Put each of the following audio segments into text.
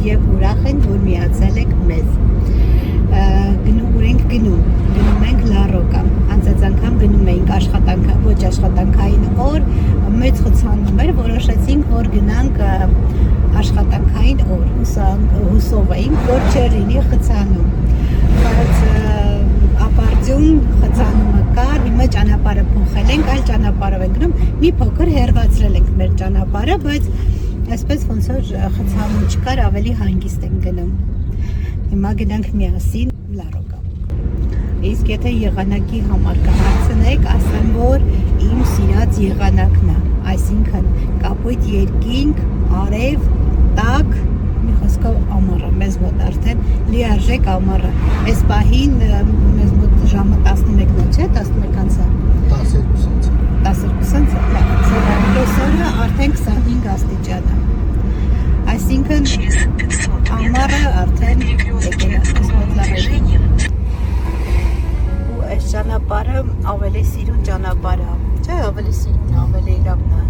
եւ ուրախ են, որ միացել եք մեզ։ Գնում ենք Լարոկա։ Անցած անգամ գնում էինք ոչ աշխատանքային օր, մեծ խցանում էր, որոշեցինք, որ գնանք աշխատանքային օր, հուսով էինք, որ չէր լինի խցանում, բայց ապարդյուն խցանումը կար, հիմա ճանապարհը փոխել ենք, այլ ճանապարհով ենք գնում, մի փոքր հեռացրել ենք մեր ճանապարհը, բայց այսպես ոնց որ խցանում չկար, ավելի հանգիստ ենք գնում։ Հիմա գնանք միասին Լարոկա։ Իսկ եթե եղանակի համար կհարցնեք, ասեմ, որ իմ սիրած եղանակն է, այսինքն կապույտ երկինք, արև, տաք, մի խոսքով ամառը, մեզ մոտ արդեն լիարժեք ամառը։ Այս պահին մեզ մոտ ժամը 11-ն է, չէ՞, 11-ից 12-ից, կեսօրը արդեն 25 աստիճան է, այսինքն ամառը արդեն եկել է, մեզ մոտ լավ է։ Այս ճանապարհը ավելի սիրուն ճանապարհ է, չէ, ավելի սիրուն, ավելի լավն է։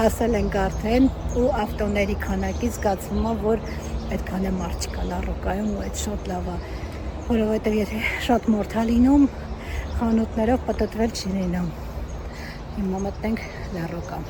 Հասել ենք արդեն ու ավտոների քանակից զգացվում է, որ այդքան է մարդ չկա Լարոկայում ու այդ շատ լավ է, որովհետև եթե շատ մորթ է լինում, խանութներով պտտվել չի լինում։ Հիմա մտնենք Լարոկա։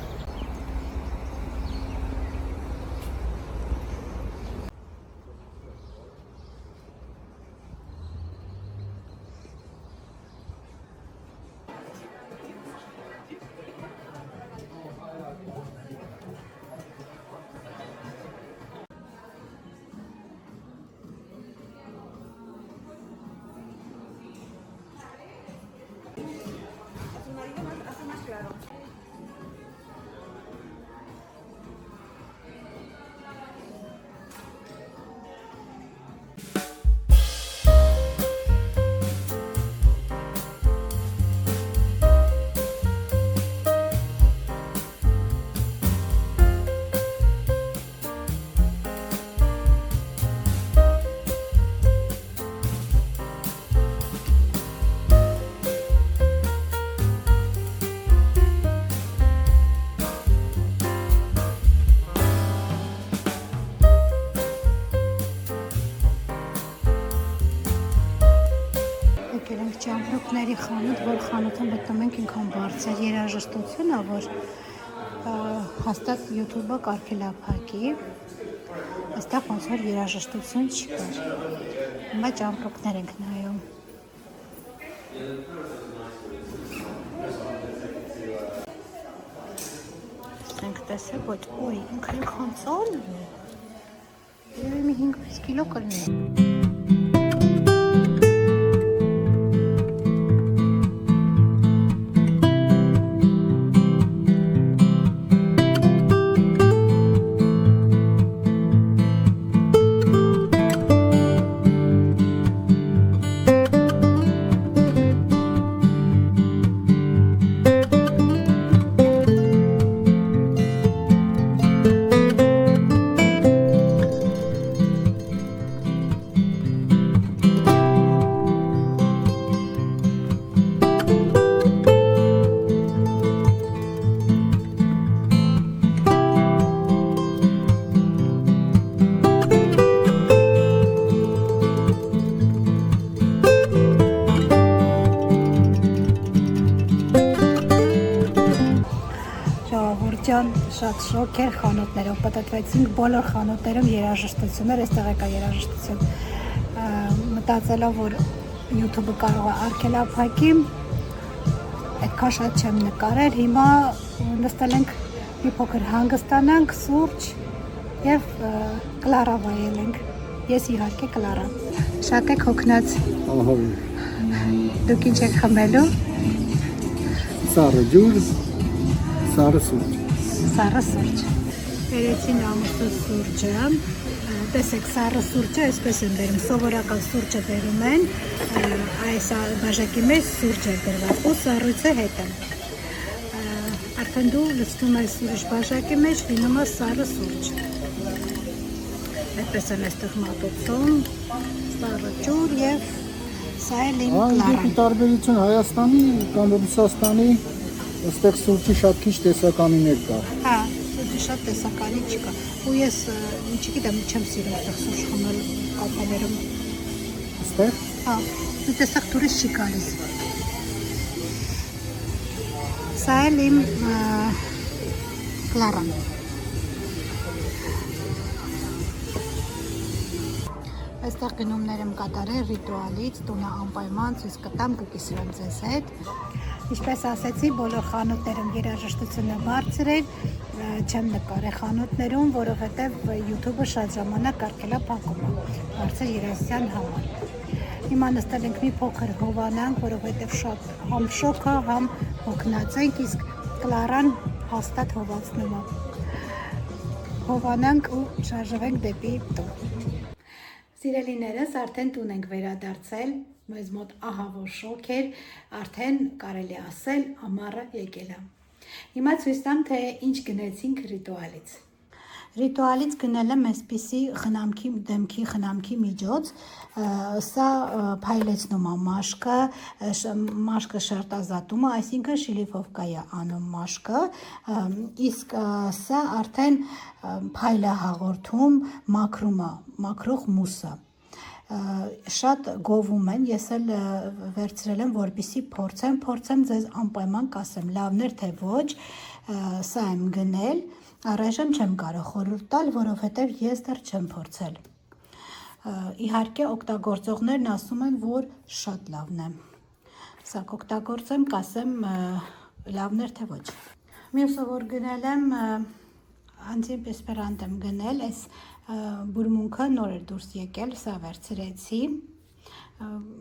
Ճամփորդների խանութ, որ խանութը մտնում ենք ինքան բարձր երաժշտությունը, որ հաստատ YouTube-ը կարգել է փակի, այստեղ ոնց որ երաժշտություն չկար, հիմա ճամփորդներ ենք նայում։ Ենք տեսել, ոչ, ոյ, ինքան ծանր է, երևի մի 5 կիլո կլինի։ Ժողովուրդ շատ շոկ էր խանութներով, պտտվեցինք բոլոր խանութներում երաժշտություններ, այստեղ եկա երաժշտություն, մտածելով, որ YouTube-ը կարող է արգելափակի, այդքան շատ չեմ նկարել, հիմա նստել ենք մի փոքր հանգստանանք, սուրճ և կլարա վայելենք, ես իհարկե կլարա, շատ եք հոգնած, դուք ինչ եք խմելու, սառը ջուր, սառը սուրճ, սառը սուրճ, բերեցին ամուսնու սուրճը, տեսեք սառը սուրճը, այսպես են բերում, սովորական սուրճը բերում են, այս բաժակի մեջ սուրճ է դրված ու սառույցը հետը, արդեն դու լցնում ես ուրիշ բաժակի մեջ, լինում է սառը սուրճ, այդպես են այստեղ մատուցում, սառը ջուր և սա էլ իմ կլարան։ Դեպի տարբերություն Հայաստանի կամ Ռուսաստանի, այստեղ սուրճի շատ քիչ տեսականիներ կա։ Հա, սուրճի շատ տեսականի չկա։ Ու ես չգիտեմ, չեմ սիրում այստեղ սուրճ խմել կաֆեներում։ Այստեղ։ Հա, ու տեսակ տուրիստ չի գալիս։ Սա էլ իմ կլարան։ Այստեղ գնումներ եմ կատարել ռիտուալից, տունը անպայման ցույց կտամ, կկիսվեմ ձեզ հետ։ Ինչպես ասեցի, բոլոր խանութներում երաժշտությունը բարձր էր, չեմ նկարել խանութներում, որովհետև YouTube-ը շատ ժամանակ արգելափակում է, բարձր երաժշտության համար։ Հիմա նստել ենք մի փոքր հովանանք, որովհետև շատ համ շոկ է, համ հոգնած ենք, իսկ կլարան հաստատ հովացնում է։ Հովանանք ու շարժվենք դեպի տուն։ Սիրելիներս, արդեն տուն ենք վերադարձել, մեզ մոտ ահա որ շոկ էր, արդեն կարելի ասել ամառը եկել է։ Հիմա ցույց տամ, թե ինչ գնեցինք ռիտուալից։ Ռիտուալից գնել եմ այսպիսի դեմքի խնամքի միջոց, սա փայլեցնում է մաշկը շարտազատում է, այսինքն շիլիֆովկա է անում մաշկը, իսկ սա արդեն փայլ է հաղորդում, մաքրող մուսը։ Շատ գովում են, ես էլ վերցրել եմ, որպեսզի փորձեմ ձեզ անպայման կասեմ, լավն էր թե ոչ, սա եմ գնել, առայժմ չեմ կարող խորհուրդ տալ, որովհետև ես դեռ չեմ փորձել։ Իհարկե օգտագործողներն ասում են, որ շատ լավն է։ Սա կօգտագործեմ, կասեմ լավն էր թե ոչ։ Մյուսը որ գնել եմ անտիպեսպերանտ եմ գնել, այս բուրմունքը նոր էր դուրս եկել, սա վերցրեցի,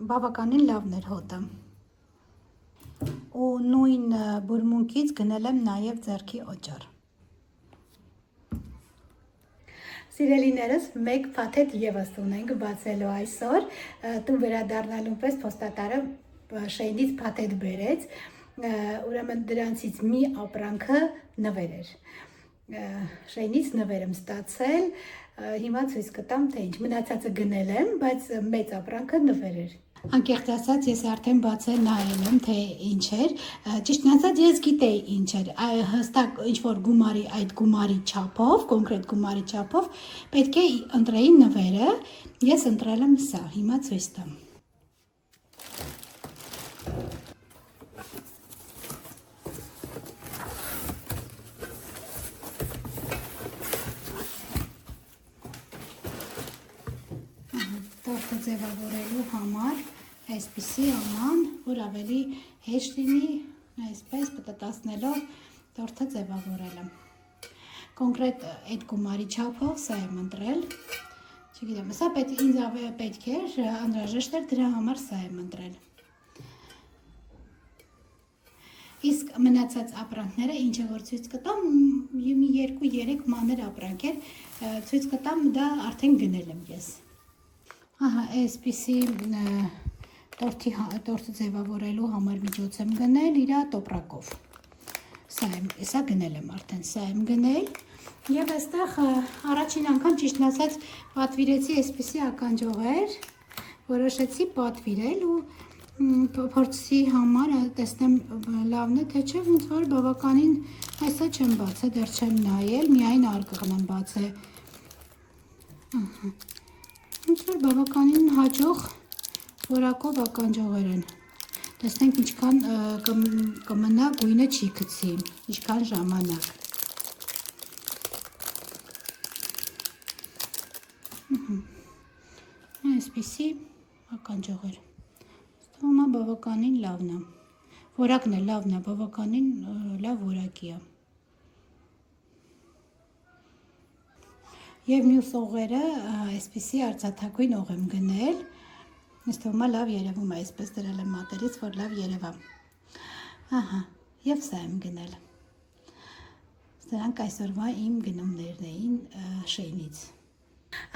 բավականին լավն էր հոտը։ Ու նույն բուրմունքից գնել եմ նաև ձեռքի օճառ։ Սիրելիներս, մեկ փաթեթ ևս ունենք բացելու այսօր, տուն վերադառնալու պես փոստատարը շեյնից փաթեթ բերեց, ուրեմն դրանցից մի ապրանքը նվեր էր, շեյնից նվեր եմ ստացել, հիմա ցույց կտամ, թե ինչ, մնացածը գնել եմ, բայց մեծ ապրանքը նվեր էր։ Անկեղծ ասած, ես արդեն բացել նայել եմ, թե ինչ էր, ճիշտն ասած, ես գիտեի ինչ էր, հստակ ինչ-որ գումարի, այդ գումարի չափով, կոնկրետ գումարի չափով, պետք է ընտրեի նվերը, ես ընտրել եմ սա, հիմա ցույց տամ։ Տորտը ձևավորելու համար այսպիսի աման, որ ավելի հեշտ լինի, այսպես պտտացնելով տորտը ձևավորել եմ։ Կոնկրետ այդ գումարի չափով սա եմ ընտրել, չգիտեմ, սա ինձ պետք էր, անհրաժեշտ էր, դրա համար սա եմ ընտրել։ Իսկ մնացած ապրանքները, ինչը որ ցույց կտամ, մի 2-3 մանր ապրանք էր, ցույց կտամ, դա արդեն գնել եմ ես։ Ահա, այսպիսի տորտը ձևավորելու համար միջոց եմ գնել իրա տոպրակով։ Սա գնել եմ արդեն, սա եմ գնել և այստեղ առաջին անգամ ճիշտն ասած պատվիրեցի այսպիսի ականջողեր, որոշեցի պատվիրել ու փորձի համար տեսնեմ լավն է, թե չէ, ոնց որ բավականին այսա չեմ բացել, դեռ չեմ նայել, միայն արկղն եմ բացել։ Ոնց որ բավականին հաջող որակով ականջողեր են։ Տեսնենք ինչքան կմնա գույնը չի գցի, ինչքան ժամանակ։ Այսպիսի ականջողեր։ Ստվում է բավականին լավն է։ Որակն է լավն է, բավականին լավ որակի է։ Եվ մյուս օղերը այսպիսի արծաթագույն օղ եմ գնել։ Ինձ թվում է լավ երևում է, այսպես դրել եմ մատերից, որ լավ երևա։ Ահա, եւ սա եմ գնել։ Սրանք այսօրվա իմ գնումներն էին Շեյնից։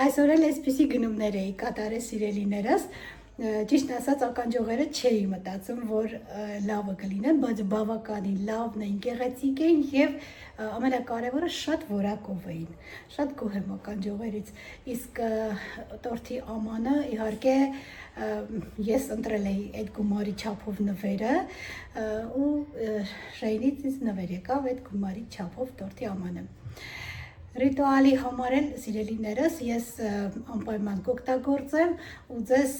Այսօր էլ այսպիսի գնումներ էի կատարել սիրելիներս։ Ճիշտ ասած ականջողերը չէի մտածում, որ լավը կլինեն, բայց բավականին լավն էին, գեղեցիկ էին եւ ամենակարևորը շատ որակով էին։ Շատ գոհ եմ ականջողերից։ Իսկ տորթի ամանը իհարկե ես ընտրել էի այդ գումարի չափով նվերը ու Շեյնից ինձ նվեր եկավ այդ գումարի չափով տորթի ամանը։ Ռիտուալի համար էլ սիրելիներս ես անպայման կօգտագործեմ ու ձեզ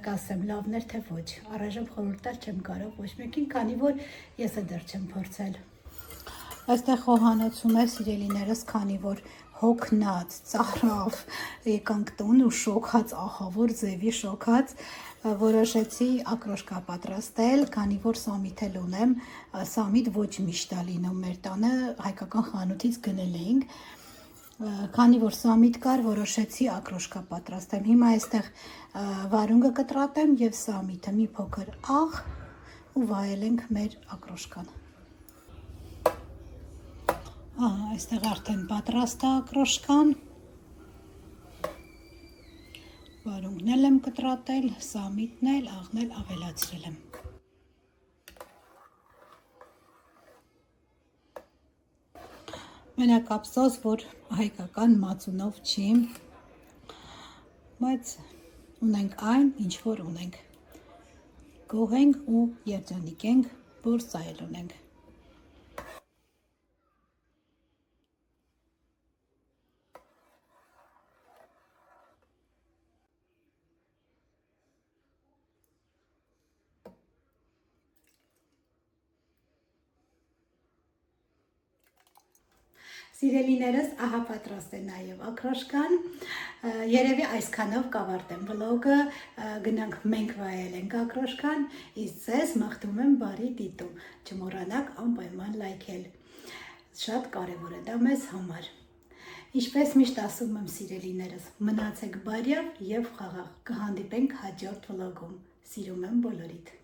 կասեմ լավն էր թե ոչ։ Առայժմ խորհուրդ տալ չեմ կարող ոչ մեկին, քանի որ ես դեռ չեմ փորձել։ Այստեղ խոհանոցում է սիրելիներս, քանի որ հոգնած, ծարավ եկանք տուն ու շոքած, ահավոր ձևի շոքած, որոշեցի ակրոշկա պատրաստել, քանի որ սամիթ էլ ունեմ, սամիթ ոչ միշտ է լինում մեր տանը, հայկական խանութից գնել էինք, քանի որ սամիթ կար, որոշեցի ակրոշկա պատրաստեմ։ Հիմա այստեղ վարունգը կտրատեմ եւ սամիթը մի փոքր աղ ու վայելենք մեր ակրոշկան։ Այստեղ արդեն պատրաստ է ակրոշկան։ Վարունգն էլ եմ կտրատել, սամիթն էլ, աղն էլ ավելացրել եմ։ Մենակ ափսոս, որ հայկական մածունով չի, բայց ունենք այն, ինչ որ ունենք։ Գոհ ենք ու երջանիկ ենք, որ սա էլ ունենք։ Սիրելիներս, ահա պատրաստ է նաև ակրոշկան, երևի այսքանով կավարտեմ վլոգը, գնանք մենք վայելենք ակրոշկան, իսկ ձեզ մաղթում եմ բարի դիտում, չմոռանաք անպայման լայքել, շատ կարևոր է դա մեզ համար։ Ինչպես միշտ ասում եմ սիրելիներս, մնացեք բարյավ և խաղաղ, կհանդիպենք հաջորդ վլոգում, սիրում եմ բոլորիդ։